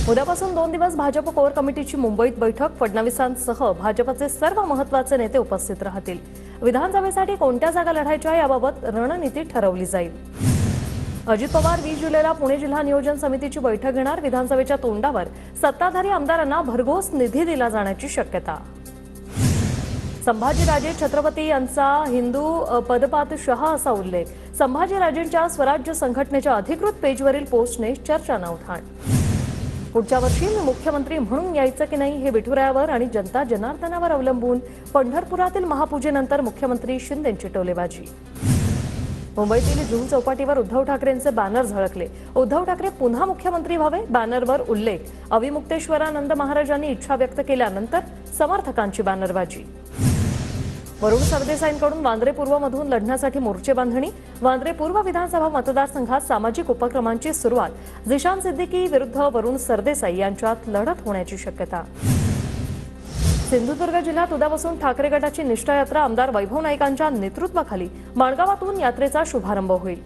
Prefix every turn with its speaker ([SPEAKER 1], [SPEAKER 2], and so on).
[SPEAKER 1] उद्यापासून 2 दिवस भाजप कोर कमिटीची मुंबईत बैठक. फडणवीसांसह भाजपचे सर्व महत्त्वाचे नेते उपस्थित राहतील. विधानसभेसाठी कोणत्या जागा लढायच्या याबाबत रणनीती ठरवली जाईल. अजित पवार 20 जुलैला पुणे जिल्हा नियोजन समितीची बैठक घेणार. विधानसभेच्या तोंडावर सत्ताधारी आमदारांना भरघोस निधी दिला जाण्याची शक्यता. संभाजीराजे छत्रपती यांचा हिंदू पदपातशाह असा उल्लेख. संभाजीराजेंच्या स्वराज्य संघटनेच्या अधिकृत पेजवरील पोस्टने चर्चांना उधाण. पुढच्या वर्षी मी मुख्यमंत्री म्हणून यायचं की नाही हे विठुरायावर आणि जनता जनार्दनावर अवलंबून. पंढरपुरातील महापूजेनंतर मुख्यमंत्री शिंदेंची टोलेबाजी. मुंबईतील जुहू चौपाटीवर उद्धव ठाकरेंचे बॅनर झळकले. उद्धव ठाकरे पुन्हा मुख्यमंत्री व्हावे. बॅनरवर उल्लेख. अविमुक्तेश्वरानंद महाराजांनी इच्छा व्यक्त केल्यानंतर समर्थकांची बॅनरबाजी. वरुण सरदेसाईंकडून वांद्रे पूर्वमधून लढण्यासाठी मोर्चे बांधणी. वांद्रे पूर्व विधानसभा मतदारसंघात सामाजिक उपक्रमांची सुरुवात. झिशान सिद्दीकी विरुद्ध वरुण सरदेसाई यांच्यात लढत होण्याची शक्यता. सिंधुदुर्ग जिल्ह्यात उद्यापासून ठाकरे गटाची निष्ठा यात्रा. आमदार वैभव नाईकांच्या नेतृत्वाखाली माणगावातून यात्रेचा शुभारंभ होईल.